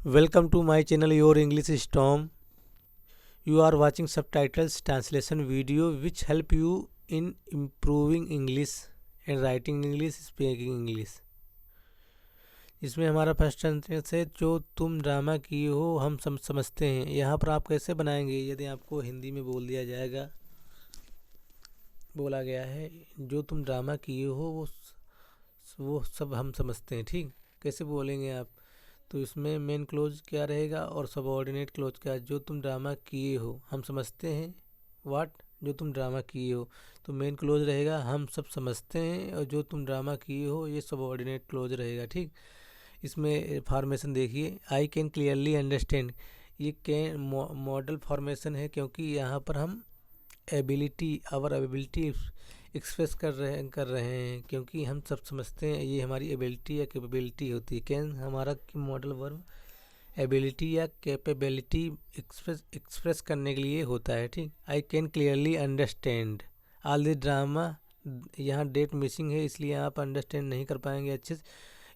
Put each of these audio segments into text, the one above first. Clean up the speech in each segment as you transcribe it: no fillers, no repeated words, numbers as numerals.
Welcome to my channel Your English Storm. You are watching subtitles translation video which help you in improving English and writing English, speaking English. इसमें हमारा first sentence है, जो तुम drama किए हो हम समझते हैं। यहाँ पर आप कैसे बनाएंगे? यदि आपको हिंदी में बोला गया है जो तुम ड्रामा किए हो वो सब हम समझते हैं। ठीक, कैसे बोलेंगे आप? तो इसमें मेन क्लोज क्या रहेगा और सबऑर्डिनेट क्लोज क्या? जो तुम ड्रामा किए हो हम समझते हैं। व्हाट? जो तुम ड्रामा किए हो। तो मेन क्लोज रहेगा हम सब समझते हैं, और जो तुम ड्रामा किए हो ये सबऑर्डिनेट क्लोज रहेगा। ठीक, इसमें फॉर्मेशन देखिए, आई कैन क्लियरली अंडरस्टैंड। ये कैन मॉडल फॉर्मेशन है, क्योंकि यहाँ पर हम आवर एबिलिटी एक्सप्रेस कर रहे हैं, क्योंकि हम सब समझते हैं। ये हमारी एबिलिटी या कैपेबिलिटी होती है। कैन हमारा मॉडल वर्ब एबिलिटी या कैपेबिलिटी एक्सप्रेस करने के लिए होता है। ठीक, I can clearly understand all the drama. यहाँ डेट मिसिंग है, इसलिए आप अंडरस्टैंड नहीं कर पाएंगे अच्छे से,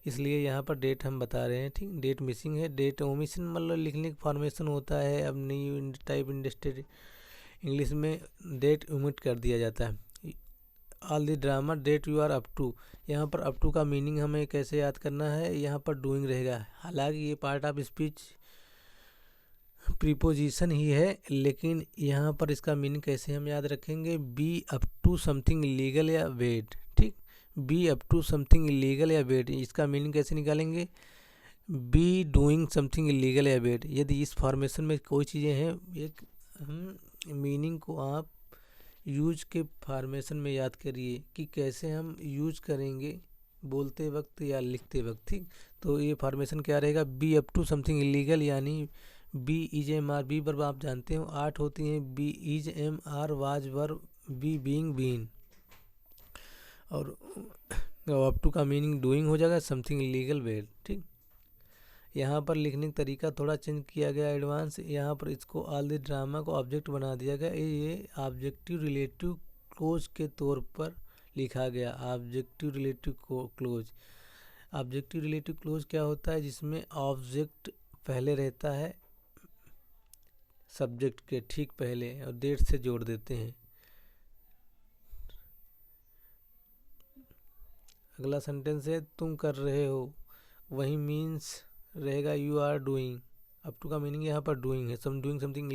इसलिए यहाँ पर डेट हम बता रहे हैं। ठीक, डेट मिसिंग है। डेट ओमिशन मतलब लिखने का फॉर्मेशन होता है। अब न्यू टाइप इंडस्ट्री इंग्लिश में डेट ओमिट कर दिया जाता है। All the drama that you are up to. यहाँ पर अप टू का मीनिंग हमें कैसे याद करना है? यहाँ पर डूइंग रहेगा। हालांकि ये पार्ट ऑफ स्पीच प्रीपोजिशन ही है, लेकिन यहाँ पर इसका मीनिंग कैसे हम याद रखेंगे? Be up to something illegal या वेड। ठीक, be up to something illegal या वेड, इसका मीनिंग कैसे निकालेंगे? बी डूइंग समथिंग इलीगल या वेड। यदि इस फॉर्मेशन में कोई चीज़ें हैं, एक मीनिंग को आप यूज के फॉर्मेशन में याद करिए कि कैसे हम यूज करेंगे बोलते वक्त या लिखते वक्त। ठीक, तो ये फॉर्मेशन क्या रहेगा? Be up to something illegal, यानी be is am are. Be verb आप जानते हो 8 होती हैं। Be is am are, was were, be being been, और अप टू का मीनिंग डूइंग हो जाएगा, समथिंग इलीगल वेड। ठीक, यहाँ पर लिखने का तरीका थोड़ा चेंज किया गया एडवांस। यहाँ पर इसको ऑल द ड्रामा को ऑब्जेक्ट बना दिया गया। ये ऑब्जेक्टिव रिलेटिव क्लोज के तौर पर लिखा गया। Objective relative close. Objective relative close क्या होता है? जिसमें ऑब्जेक्ट पहले रहता है सब्जेक्ट के ठीक पहले, और डेट से जोड़ देते हैं। अगला सेंटेंस है, तुम कर रहे हो, वही मीन्स रहेगा you are doing. Up to का मीनिंग यहाँ पर डूइंग है। डूइंग समथिंग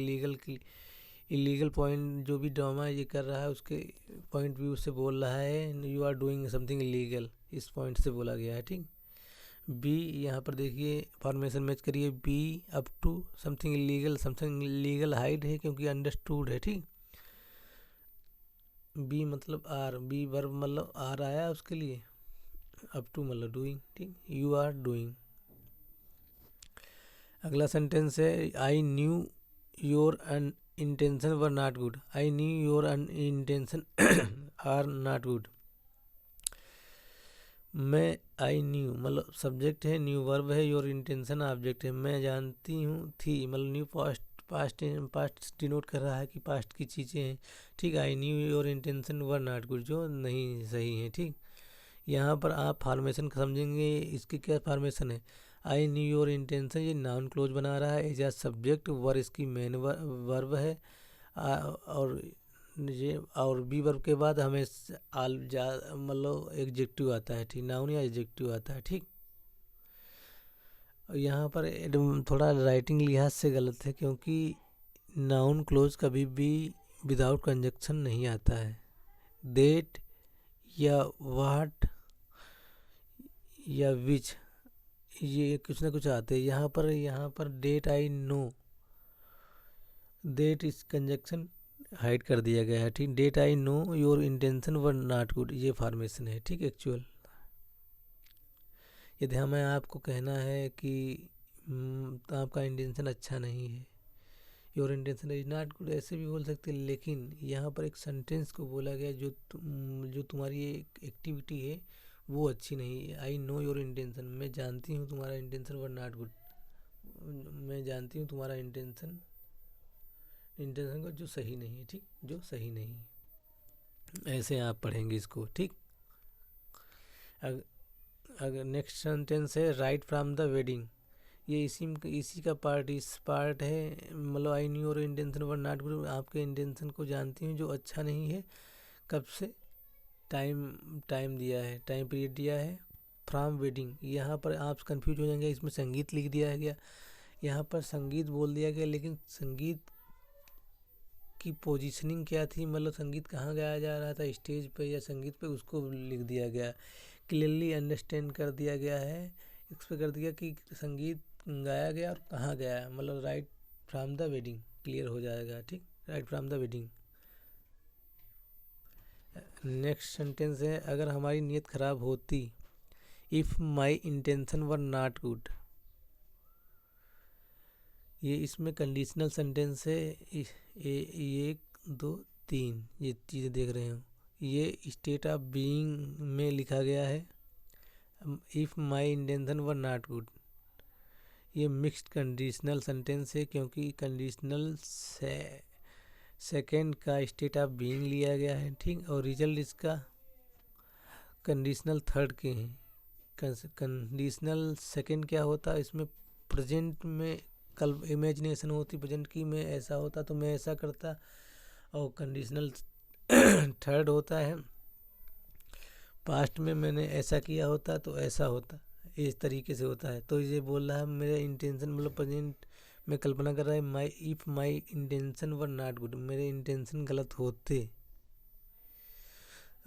इलीगल पॉइंट जो भी ड्रामा ये कर रहा है उसके पॉइंट व्यू से बोल रहा है। You are doing something illegal, इस पॉइंट से बोला गया है। ठीक, बी यहाँ पर देखिए फॉर्मेशन मैच करिए। Be up to something illegal hide है, क्योंकि अंडरस्टूड है। ठीक, बी मतलब आर, बी वर्ब मतलब आर आया उसके लिए, अप टू मतलब डूइंग। ठीक, यू आर डूइंग। अगला सेंटेंस है, I knew your intention were not good. I knew your intention are not good. मैं, आई न्यू मतलब सब्जेक्ट है, न्यू वर्ब है, योर इंटेंशन ऑब्जेक्ट है। मैं जानती हूँ थी मतलब न्यू पास्ट डिनोट कर रहा है कि पास्ट की चीज़ें हैं। ठीक, आई knew your intention were not good, जो नहीं सही है। ठीक, यहाँ पर आप फॉर्मेशन समझेंगे। इसकी क्या फॉर्मेशन है? आई न्यू योर इंटेंशन, ये नाउन क्लोज बना रहा है एज आ सब्जेक्ट। वर इसकी मेन वर्ब है, और बी वर्ब के बाद हमें मतलब एडजेक्टिव आता है। ठीक, नाउन या एडजेक्टिव आता है। ठीक, यहाँ पर थोड़ा राइटिंग लिहाज से गलत है, क्योंकि नाउन क्लोज कभी भी विदाउट कंजक्शन नहीं आता है। देट या वाट या विच, ये कुछ ना कुछ आते हैं। यहाँ पर डेट आई नो, डेट इस कंजक्शन हाइड कर दिया गया है। ठीक, that I know your intention were not good, ये फॉर्मेशन है। ठीक, एक्चुअल। यदि हमें आपको कहना है कि आपका इंटेंशन अच्छा नहीं है, your intention is not good, ऐसे भी बोल सकते हैं। लेकिन यहाँ पर एक सेंटेंस को बोला गया, जो तुम्हारी एक एक्टिविटी है वो अच्छी नहीं है। आई नो योर इंटेंशन, मैं जानती हूँ तुम्हारा इंटेंशन वर नॉट गुड। मैं जानती हूँ तुम्हारा इंटेंशन का जो सही नहीं है। ठीक, जो सही नहीं है, ऐसे आप पढ़ेंगे इसको। ठीक, अगर नेक्स्ट सेंटेंस है, राइट फ्रॉम द वेडिंग। ये इसी का पार्ट इस पार्ट है। मतलब आई न्यू और इंटेंशन वर नॉट गुड, आपके इंटेंशन को जानती हूँ जो अच्छा नहीं है। कब से? टाइम टाइम दिया है, टाइम पीरियड दिया है फ्रॉम वेडिंग। यहाँ पर आप कंफ्यूज हो जाएंगे, इसमें संगीत लिख दिया गया, यहाँ पर संगीत बोल दिया गया, लेकिन संगीत की पोजीशनिंग क्या थी, मतलब संगीत कहाँ गाया जा रहा था, स्टेज पे या संगीत पे, उसको लिख दिया गया। क्लियरली अंडरस्टैंड कर दिया गया है, इस पर कर दिया कि संगीत गाया गया और कहाँ गया, मतलब right from the wedding clear हो जाएगा। ठीक, right from the wedding. Next sentence है, अगर हमारी नीयत खराब होती, if my intention were not good. ये इसमें कंडीशनल सेंटेंस है। एक दो तीन ये चीज़ें देख रहे हो, ये स्टेट ऑफ बीइंग में लिखा गया है। If my intention were not good, ये मिक्स्ड कंडीशनल सेंटेंस है, क्योंकि कंडीशनल से सेकेंड का स्टेट ऑफ बीइंग लिया गया है। ठीक, और रिजल्ट इसका कंडीशनल थर्ड के हैं। कंडीशनल सेकेंड क्या होता है, इसमें प्रेजेंट में कल इमेजिनेशन होती, प्रेजेंट की मैं ऐसा होता तो मैं ऐसा करता। और कंडीशनल थर्ड होता है, पास्ट में मैंने ऐसा किया होता तो ऐसा होता, इस तरीके से होता है। तो ये बोल रहा है मेरा इंटेंशन, मतलब प्रेजेंट में कल्पना कर रहा है, my intention were not good, मेरे इंटेंशन गलत होते।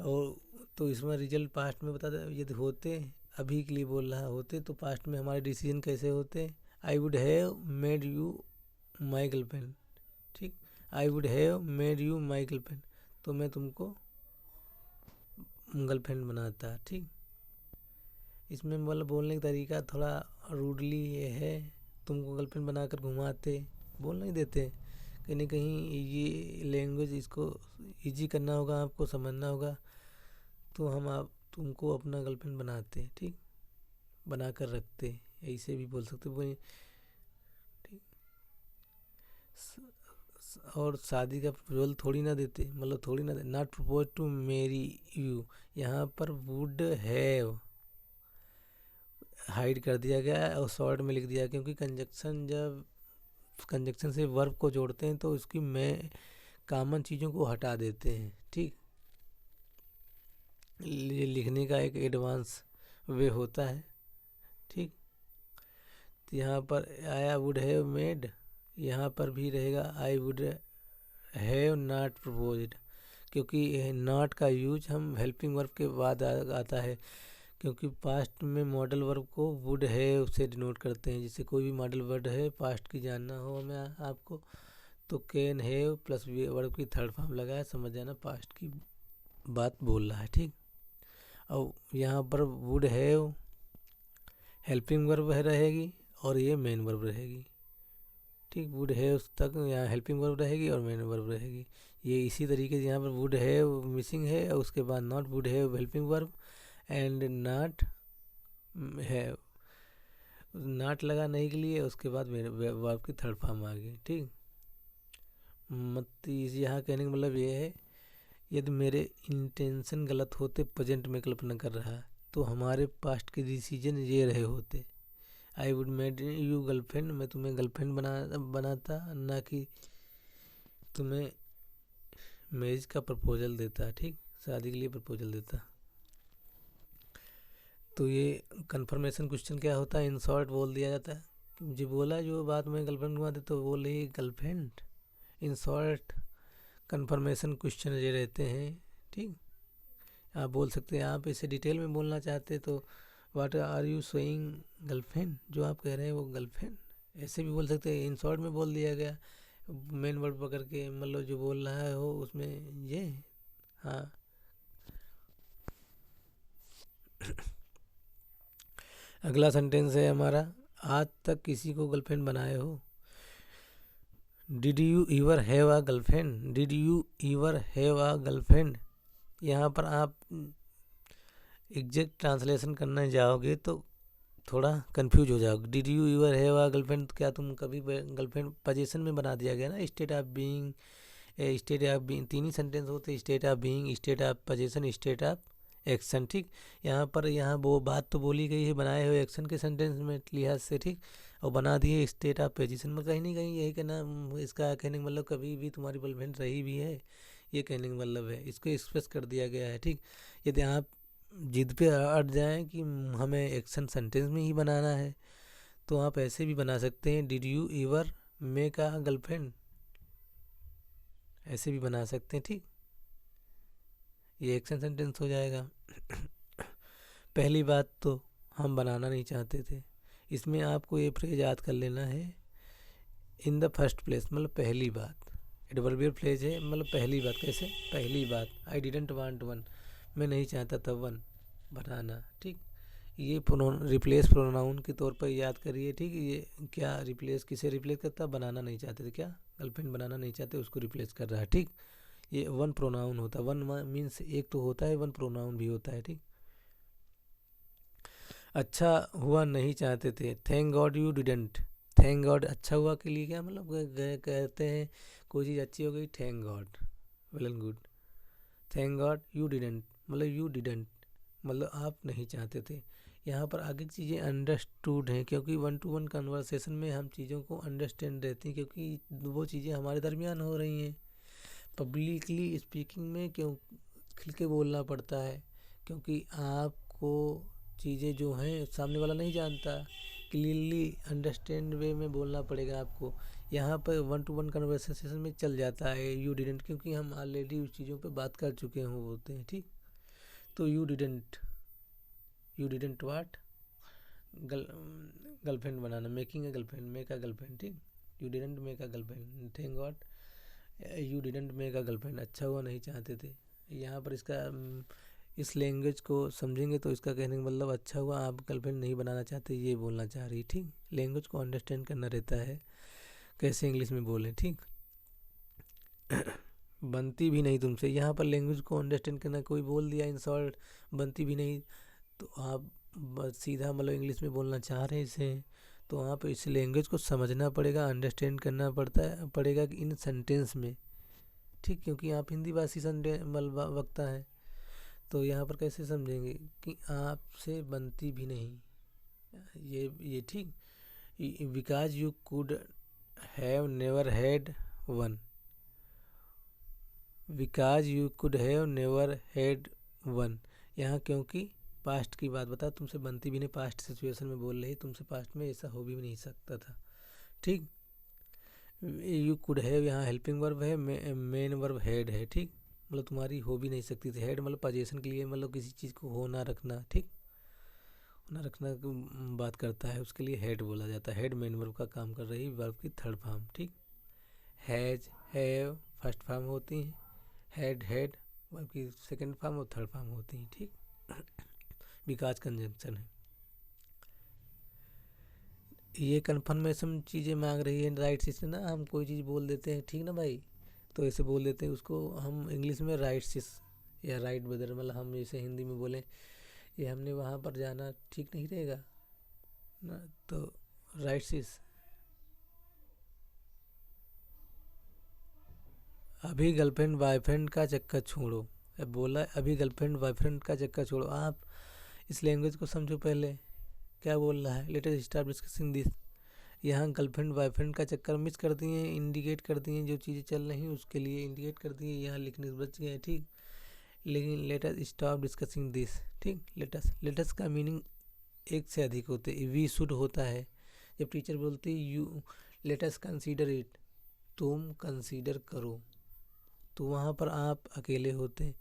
और तो इसमें रिजल्ट पास्ट में बताता है, यदि होते, अभी के लिए बोल रहा होते तो पास्ट में हमारे डिसीजन कैसे होते। I would have made you my girlfriend. ठीक, I would have made you my girlfriend, तो मैं तुमको गर्लफ्रेंड बनाता। ठीक, इसमें मतलब बोलने का तरीका थोड़ा रूडली ये है, तुमको गर्लफ्रेंड बनाकर घुमाते, बोल नहीं देते। कहीं ना कहीं ये लैंग्वेज इसको इजी करना होगा, आपको समझना होगा, तो हम आप तुमको अपना गर्लफ्रेंड बनाते। ठीक, बना कर रखते, ऐसे भी बोल सकते वो। ठीक, और शादी का प्रपोजल थोड़ी ना देते, मतलब थोड़ी ना, not propose to marry you, यहाँ पर वुड हैव हाइड कर दिया गया है और शॉर्ट में लिख दिया, क्योंकि कंजक्शन जब कंजक्शन से वर्ब को जोड़ते हैं तो उसकी में कॉमन चीज़ों को हटा देते हैं। ठीक, ये लिखने का एक एडवांस वे होता है। ठीक, तो यहाँ पर आई वुड हैव मेड, यहाँ पर भी रहेगा आई वुड हैव नॉट प्रपोज्ड, क्योंकि नॉट का यूज हम हेल्पिंग वर्ब के बाद आता है, क्योंकि पास्ट में मॉडल वर्ब को वुड हैव से डिनोट करते हैं। जैसे कोई भी मॉडल वर्ड है पास्ट की जानना हो हमें आपको, तो कैन हैव प्लस वर्ब की थर्ड फॉर्म लगाया, समझ जाना पास्ट की बात बोल रहा है। ठीक, और यहाँ पर वुड हैव हेल्पिंग वर्ब है रहेगी और ये मेन वर्ब रहेगी। ठीक, वुड हैव तक यहाँ हेल्पिंग वर्ब रहेगी और मेन वर्ब रहेगी। ये इसी तरीके से यहाँ पर वुड हैव मिसिंग है और उसके बाद not, would have helping verb and not have, not लगाने के लिए उसके बाद वर्ब की थर्ड फॉर्म आ गई। ठीक, मत यहाँ कहने का मतलब ये है, यदि मेरे इंटेंशन गलत होते, प्रेजेंट में कल्पना कर रहा है, तो हमारे पास्ट के डिसीजन ये रहे होते। I would made you girlfriend, मैं तुम्हें गर्लफ्रेंड बनाता, ना कि तुम्हें मैरिज का प्रपोजल देता। ठीक, शादी के लिए प्रपोजल देता। तो ये कन्फर्मेशन क्वेश्चन क्या होता है, इन शॉर्ट बोल दिया जाता है, मुझे बोला जो बात में गर्लफ्रेंड घुमाते तो बोल रही girlfriend. In short confirmation question ये रहते हैं। ठीक, आप बोल सकते हैं, आप इसे डिटेल में बोलना चाहते तो what are you sowing girlfriend, जो आप कह रहे हैं वो गर्लफ्रेंड, ऐसे भी बोल सकते हैं। इन शॉर्ट में बोल दिया गया मेन वर्ड पकड़ के, मतलब जो बोल रहा है हो उसमें ये। हाँ, अगला सेंटेंस है हमारा, आज तक किसी को गर्लफ्रेंड बनाए हो। Did you ईवर have a girlfriend, did you ईवर have a girlfriend. यहाँ पर आप एग्जैक्ट ट्रांसलेशन करने जाओगे तो थोड़ा कंफ्यूज हो जाओगे। Did you ईवर have a girlfriend, तो क्या तुम कभी गर्लफ्रेंड पोजीशन में बना दिया गया ना, state of being, state of being तीन ही सेंटेंस होते, state of being, state of position, state of action. ठीक, यहाँ पर यहाँ वो बात तो बोली गई है बनाए हुए एक्शन के सेंटेंस में लिहाज से। ठीक, और बना दिए स्टेट ऑफ पोजीशन में, कहीं नहीं कहीं यही कहना, इसका कहने का मतलब कभी भी तुम्हारी गर्लफ्रेंड रही भी है, ये कहने का मतलब है, इसको एक्सप्रेस कर दिया गया है। ठीक, यदि आप जिद पे अड़ जाएं कि हमें एक्शन सेंटेंस में ही बनाना है, तो आप ऐसे भी बना सकते हैं, did you ever make a girlfriend, ऐसे भी बना सकते हैं। ठीक, ये एक्शन सेंटेंस हो जाएगा। पहली बात तो हम बनाना नहीं चाहते थे, इसमें आपको ये फ्रेज याद कर लेना है, इन द फर्स्ट प्लेस, मतलब पहली बात। एडवर्बियल फ्रेज है, मतलब पहली बात। कैसे? पहली बात, आई डिडंट वांट वन, मैं नहीं चाहता था वन बनाना। ठीक, ये रिप्लेस प्रोनाउन के तौर पर याद करिए। ठीक, ये क्या रिप्लेस, किसे रिप्लेस करता? बनाना नहीं चाहते थे, क्या गर्लफ्रेंड बनाना नहीं चाहते, उसको रिप्लेस कर रहा है। ठीक, ये वन प्रोनाउन होता है, वन मीन्स एक तो होता है, वन प्रोनाउन भी होता है। ठीक, अच्छा हुआ नहीं चाहते थे, thank God you didn't, thank God अच्छा हुआ के लिए क्या मतलब कहते हैं कोई चीज़ अच्छी हो गई, thank God, well and good. Thank God you didn't, मतलब यू डिडंट मतलब आप नहीं चाहते थे। यहाँ पर आगे की चीज़ें अंडरस्टूड हैं, क्योंकि वन टू वन कन्वर्सेशन में हम चीज़ों को अंडरस्टैंड रहती हैं, क्योंकि वो चीज़ें हमारे दरमियान हो रही हैं। पब्लिकली स्पीकिंग में क्यों खिल के बोलना पड़ता है, क्योंकि आपको चीज़ें जो हैं सामने वाला नहीं जानता, क्लियरली अंडरस्टैंड वे में बोलना पड़ेगा आपको। यहाँ पर वन टू वन कन्वर्सेशन में चल जाता है यू डिडंट, क्योंकि हम ऑलरेडी उस चीज़ों पे बात कर चुके हैं होते हैं। ठीक, तो यू डिडंट वाट गर्लफ्रेंड बनाना, making a girlfriend, make a girlfriend. ठीक, you didn't make a girlfriend, thank God you didn't make a girlfriend, अच्छा हुआ नहीं चाहते थे। यहाँ पर इसका इस लैंग्वेज को समझेंगे तो इसका कहने का मतलब अच्छा हुआ आप गर्लफ्रेंड नहीं बनाना चाहते, ये बोलना चाह रही। ठीक, लैंग्वेज को अंडरस्टैंड करना रहता है, कैसे इंग्लिश में बोलें। ठीक, बनती भी नहीं तुमसे, यहाँ पर लैंग्वेज को अंडरस्टैंड करना, कोई बोल दिया इन शॉर्ट बनती भी नहीं, तो आप बस सीधा मतलब इंग्लिश में बोलना चाह रहे इसे, तो आप इस लैंग्वेज को समझना पड़ेगा, अंडरस्टैंड करना पड़ेगा कि इन सेंटेंस में। ठीक, क्योंकि आप हिंदी भाषी वक्ता है, तो यहाँ पर कैसे समझेंगे कि आपसे बनती भी नहीं, ये ठीक, because you could have never had one, because you could have never had one. यहाँ क्योंकि पास्ट की बात बता, तुमसे बनती भी नहीं, पास्ट सिचुएशन में बोल रही, तुमसे पास्ट में ऐसा हो भी नहीं सकता था। ठीक, यू कुड हैव यहाँ हेल्पिंग वर्ब है, मेन वर्ब हैड है। ठीक, मतलब तुम्हारी हो भी नहीं सकती थी, हैड मतलब पोजीशन के लिए, मतलब किसी चीज़ को हो ना रखना। ठीक, होना रखना की बात करता है, उसके लिए हैड बोला जाता है। हैड मेन वर्ब का काम कर रही, वर्ब की थर्ड फॉर्म। ठीक, हैज हैव फर्स्ट फॉर्म होती हैं, हैड वर्ब की सेकंड फॉर्म और थर्ड फॉर्म होती हैं। ठीक, बिकॉज कंजंक्शन है। ये कन्फर्मेशन चीज़ें मांग रही है राइट से ना, हम कोई चीज़ बोल देते हैं, ठीक ना भाई, तो ऐसे बोल देते हैं उसको हम इंग्लिश में राइट सिस या राइट ब्रदर, मतलब हम जैसे हिंदी में बोलें ये हमने वहाँ पर जाना, ठीक नहीं रहेगा ना, तो राइट सिस। अभी गर्लफ्रेंड बॉयफ्रेंड का चक्कर छोड़ो, अब बोला अभी गर्लफ्रेंड बॉयफ्रेंड का चक्कर छोड़ो। आप इस लैंग्वेज को समझो पहले क्या बोल रहा है, let us start discussing this. यहाँ गर्लफ्रेंड बॉयफ्रेंड का चक्कर मिस कर दिए, इंडिकेट कर दिए, जो चीज़ें चल रही हैं उसके लिए इंडिकेट कर दिए, यहाँ लिखने से बच गए। ठीक, लेकिन let us stop discussing this. ठीक, लेटस का मीनिंग एक से अधिक होते, वी शुड होता है। जब टीचर बोलती you let us consider it, तुम कंसीडर करो, तो वहाँ पर आप अकेले होते हैं।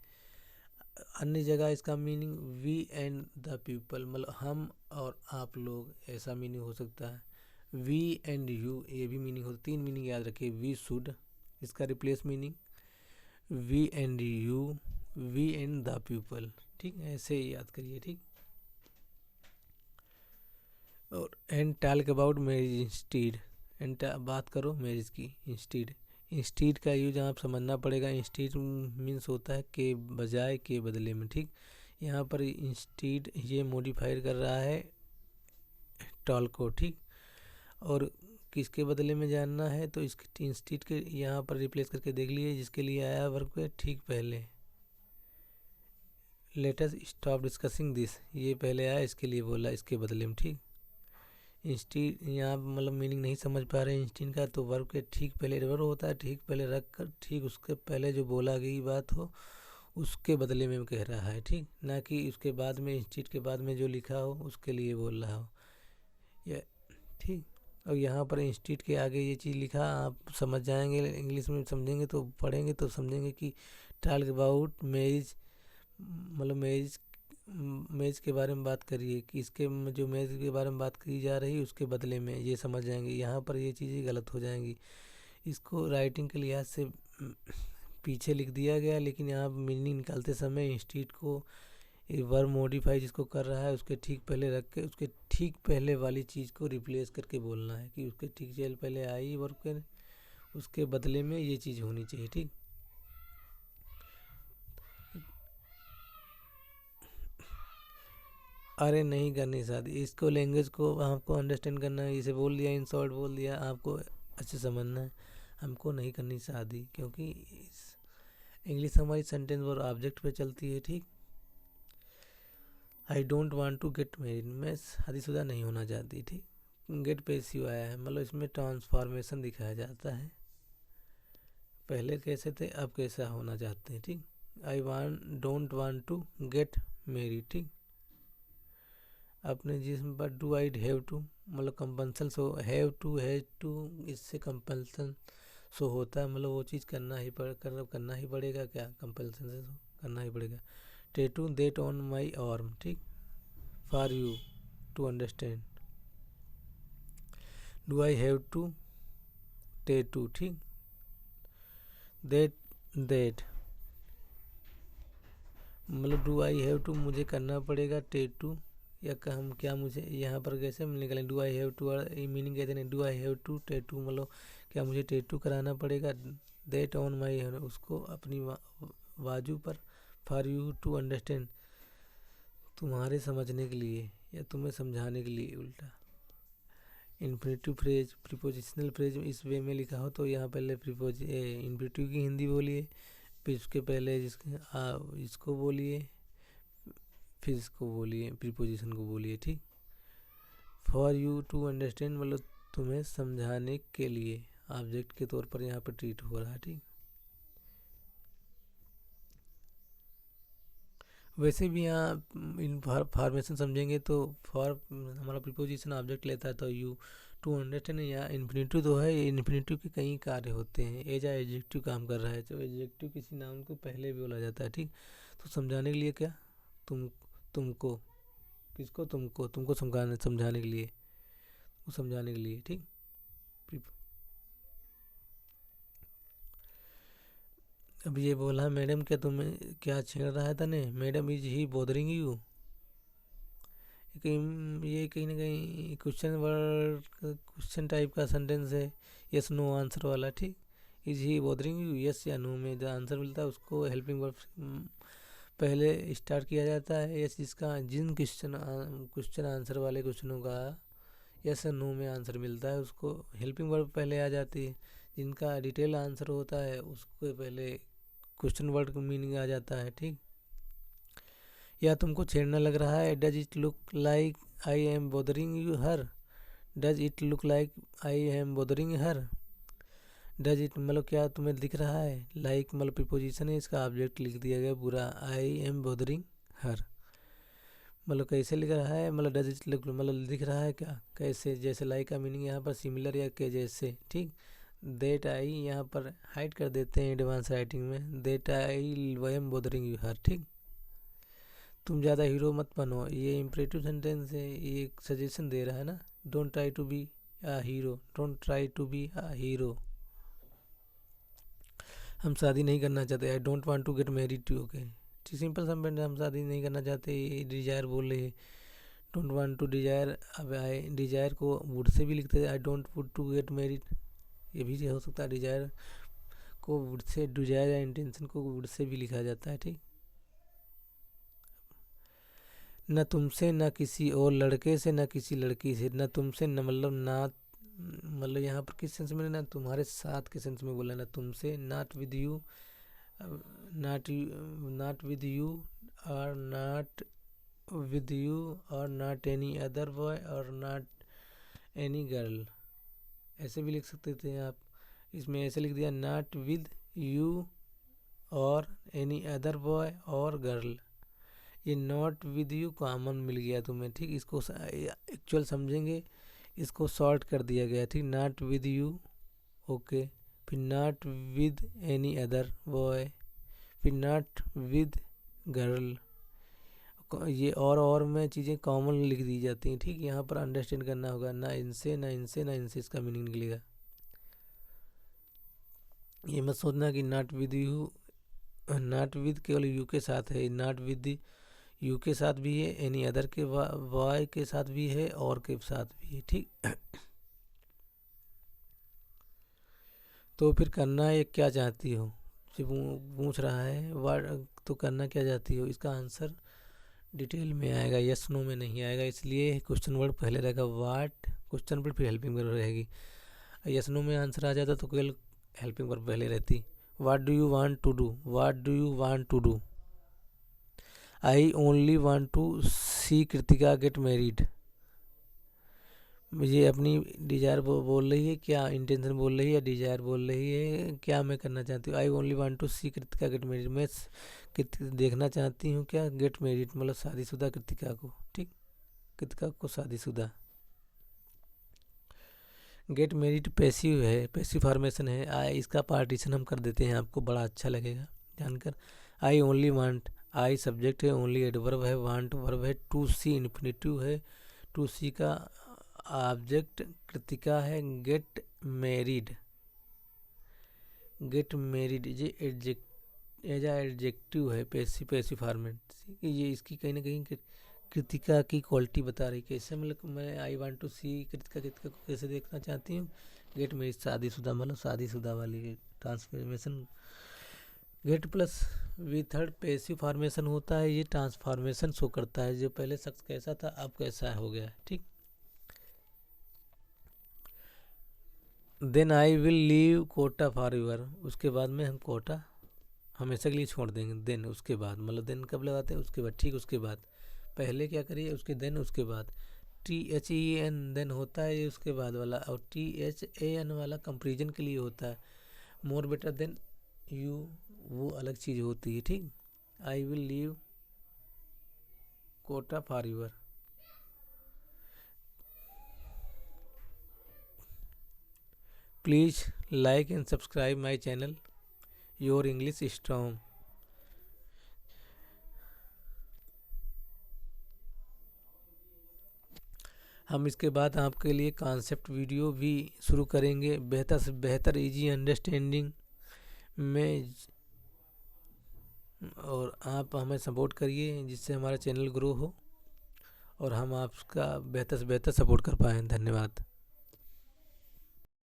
अन्य जगह इसका meaning we and the people, मतलब हम और आप लोग, ऐसा मीनिंग हो सकता है। वी एंड यू, ये भी मीनिंग होता है। तीन मीनिंग याद रखिए, वी शुड इसका replace meaning, we and you, we and the people. ठीक, ऐसे ही याद करिए। ठीक, और and talk about marriage instead, and बात करो मैरिज की, इंस्टीड, इंस्टीड का यूज आप समझना पड़ेगा। इंस्टीड मीन्स होता है के बजाय, के बदले में। ठीक, यहाँ पर इंस्टीड ये मॉडिफाइड कर रहा है टॉल को। ठीक, और किसके बदले में जानना है तो इसके इंस्टीड के यहाँ पर रिप्लेस करके देख लिए, जिसके लिए आया वर्ब के ठीक पहले। Let us stop discussing this, ये पहले आया, इसके लिए बोला इसके बदले में। ठीक, इंस्टीड यहाँ मतलब मीनिंग नहीं समझ पा रहे इंस्टीड का, तो वर्ब के ठीक पहले वर्ब होता है, ठीक पहले रख कर ठीक उसके पहले जो बोला गई बात हो उसके बदले में कह रहा है, ठीक, ना कि उसके बाद में इंस्टीड के बाद में जो लिखा हो उसके लिए बोल रहा हो ये, ठीक। और यहाँ पर इंस्टीड के आगे ये चीज़ लिखा आप समझ जाएंगे, इंग्लिश में समझेंगे तो पढ़ेंगे तो समझेंगे कि टॉक अबाउट मैरिज, मतलब मैरिज, मैच के बारे में बात करिए कि इसके जो मैच के बारे में बात की जा रही है उसके बदले में, ये समझ जाएंगे। यहाँ पर ये चीज़ें गलत हो जाएंगी, इसको राइटिंग के लिहाज से पीछे लिख दिया गया, लेकिन यहाँ मीनिंग निकालते समय इंस्टीट को वर्ब मॉडिफाई जिसको कर रहा है उसके ठीक पहले रख के उसके ठीक पहले वाली चीज़ को रिप्लेस करके बोलना है कि उसके ठीक चल पहले आई वर्ब के उसके बदले में ये चीज़ होनी चाहिए, ठीक। अरे नहीं करनी शादी, इसको लैंग्वेज को आपको अंडरस्टैंड करना है, इसे बोल दिया इन शॉर्ट बोल दिया, आपको अच्छे समझना है। हमको नहीं करनी शादी क्योंकि इंग्लिश हमारी सेंटेंस और ऑब्जेक्ट पे चलती है, ठीक। I don't want to get married, मैं शादीशुदा नहीं होना चाहती, ठीक। गेट पैसिव आया है, मतलब इसमें ट्रांसफॉर्मेशन दिखाया जाता है, पहले कैसे थे अब कैसा होना चाहते हैं, ठीक। I don't want to get married, ठीक। अपने जिस्म पर डू आई हैव टू, मतलब कंपल्सन सो, हैव टू इससे कंपल्सन सो होता है, मतलब वो चीज़ करना ही पड़ेगा, क्या कंपल्सन से करना ही पड़ेगा। Tattoo that on my arm, ठीक, for you to understand. Do I have to tattoo, ठीक। दैट मतलब डू आई हैव टू मुझे करना पड़ेगा टैटू, या हम क्या मुझे यहाँ पर कैसे निकलें, do I have to meaning कहते हैं, do I have to tattoo मतलब क्या मुझे टैटू कराना पड़ेगा, दैट ऑन माई, उसको अपनी बाजू पर, फॉर यू टू अंडरस्टैंड तुम्हारे समझने के लिए या तुम्हें समझाने के लिए, उल्टा। इन्फिनेटिव फ्रेज प्रीपोजिशनल फ्रेज इस वे में लिखा हो तो यहाँ पहले इन्फिनेटिव की हिंदी बोलिए, फिर उसके पहले इसको बोलिए, फिर इसको बोलिए, प्रीपोजिशन को बोलिए, ठीक। फॉर यू टू अंडरस्टैंड मतलब तुम्हें समझाने के लिए ऑब्जेक्ट के तौर पर यहाँ पर ट्रीट हो रहा है, ठीक। वैसे भी यहाँ इन फॉर्मेशन समझेंगे तो फॉर हमारा प्रीपोजिशन ऑब्जेक्ट लेता है, तो यू टू अंडरस्टैंड या इन्फिनेटिव तो है, इन्फिनेटिव के कई कार्य होते हैं, एज आ एडजेक्टिव काम कर रहा है, तो एडजेक्टिव किसी नाउन को पहले भी बोला जाता है, ठीक। तो समझाने के लिए क्या, तुमको, किसको, तुमको समझाने के लिए, वो समझाने के लिए, ठीक। अब ये बोला मैडम क्या तुम्हें क्या छेड़ रहा है तने, madam is he bothering you, ये कहीं ना कहीं क्वेश्चन टाइप का सेंटेंस है, यस नो आंसर वाला, ठीक। Is he bothering you, yes या नो में जो आंसर मिलता है उसको हेल्पिंग वर्ब पहले स्टार्ट किया जाता है, यस जिसका जिन क्वेश्चन आंसर वाले क्वेश्चनों का यस या नो में आंसर मिलता है उसको हेल्पिंग वर्ब पहले आ जाती है, जिनका डिटेल आंसर होता है उसके पहले क्वेश्चन वर्ड का मीनिंग आ जाता है, ठीक। या तुमको छेड़ना लग रहा है, does it look like I am bothering you her, does it look like I am bothering her, does it मतलब क्या तुम्हें दिख रहा है, लाइक मतलब प्रीपोजिशन है, इसका ऑब्जेक्ट लिख दिया गया पूरा, आई एम बोदरिंग हर मतलब कैसे लिख रहा है, मतलब डज इट लुक मतलब दिख रहा है क्या, कैसे, जैसे लाइक का मीनिंग यहाँ पर सिमिलर या के जैसे, ठीक। देट आई यहाँ पर हाइड कर देते हैं एडवांस राइटिंग में, that I am bothering you her, ठीक। तुम ज़्यादा हीरो मत बनो, ये इम्परेटिव सेंटेंस है, ये एक सजेशन दे रहा है ना, don't try to be a hero, don't try to be a hero. हम शादी नहीं करना चाहते, I don't want to get married too, okay, simple sentence, हम शादी नहीं करना चाहते, डिजायर बोल रहे हैं, डोंट वांट टू डिजायर, अब आई डिजायर को वुड से भी लिखते हैं, I don't would to get married, ये भी हो सकता है, डिजायर को वुड से, डिजायर या इंटेंशन को वुड से भी लिखा जाता है, ठीक। न तुमसे न किसी और लड़के से न किसी लड़की से, न तुमसे न मतलब ना, मतलब यहाँ पर किस सेंस में, ना तुम्हारे साथ के सेंस में बोला, ना तुमसे, not with you, not not with you, और नॉट विद यू, और नॉट एनी अदर बॉय, और नॉट एनी गर्ल, ऐसे भी लिख सकते थे आप। इसमें ऐसे लिख दिया नॉट विद यू और एनी अदर बॉय और गर्ल। ये नॉट विद यू कॉमन मिल गया तुम्हें, ठीक। इसको एक्चुअल समझेंगे, इसको शॉर्ट कर दिया गया, ठीक। Not with you, okay. फिर not with any other boy, फिर नॉट विद गर्ल। ये और में चीज़ें कॉमन लिख दी जाती हैं, ठीक। यहाँ पर अंडरस्टैंड करना होगा, ना इनसे ना इनसे ना इनसे इसका मीनिंग निकलेगा। ये मत सोचना कि not with you, not with केवल यू के साथ है, नॉट विद यू के साथ भी है, एनी अदर के बॉय के साथ भी है, और के साथ भी है, ठीक। तो फिर करना ये क्या चाहती हो, जो पूछ रहा है वाट, तो करना क्या चाहती हो, इसका आंसर डिटेल में आएगा, यस नो में नहीं आएगा, इसलिए क्वेश्चन वर्ड पहले रहेगा वाट, क्वेश्चन वर्ड फिर हेल्पिंग वर्ब रहेगी। यस नो में आंसर आ जाता तो केवल हेल्पिंग वर्ब पहले रहती। What do you want to do, what do you want to do. I only want to see Kritika get married. मुझे अपनी डिज़ायर बोल रही है, क्या इंटेंशन बोल रही है, डिज़ायर बोल रही है, क्या मैं करना चाहती हूँ। I only want to see Kritika get married, मैं देखना चाहती हूँ क्या, गेट मैरिड मतलब शादीशुदा कृतिका को, ठीक। कृतिका को शादीशुदा। गेट मैरिड पैसिव है, पैसिव फॉर्मेशन है। आई इसका पार्टीशन हम कर देते हैं, आपको बड़ा अच्छा लगेगा जानकर। आई ओनली वांट, आई सब्जेक्ट है, ओनली एडवर्ब है, वांट वर्ब है, टू सी इन्फिनेटिव है, टू सी का ऑब्जेक्ट कृतिका है, गेट मैरिड, गेट मैरिड ये एडजेक्टिव है, पैसिव फॉर्मेट। ये इसकी कहीं ना कहीं कृतिका की क्वालिटी बता रही, कैसे मतलब मैं I want to see Kritika को कैसे देखना चाहती हूँ, गेट मैरिड शादीशुदा मतलब शादीशुदा वाली transformation. Get plus V third passive formation होता है, ये ट्रांसफॉर्मेशन शो करता है, जो पहले शख्स कैसा था अब कैसा हो गया, ठीक। Then I will leave Kota forever, उसके बाद में हम कोटा हमेशा के लिए छोड़ देंगे। देन उसके बाद मतलब देन कब लगाते हैं, उसके बाद, ठीक। उसके बाद पहले क्या करिए, उसके देन उसके बाद। THEN देन होता है ये उसके बाद वाला, और THAN वाला कंपेरिजन के लिए होता है। मोर बेटर देन यू वो अलग चीज़ होती है, ठीक। आई will leave Kota for ever. Please like and subscribe my channel your English strong. हम इसके बाद आपके लिए कॉन्सेप्ट वीडियो भी शुरू करेंगे, बेहतर से बेहतर इजी अंडरस्टैंडिंग में, और आप हमें सपोर्ट करिए जिससे हमारा चैनल ग्रो हो और हम आपका बेहतर से बेहतर सपोर्ट कर पाएँ। धन्यवाद।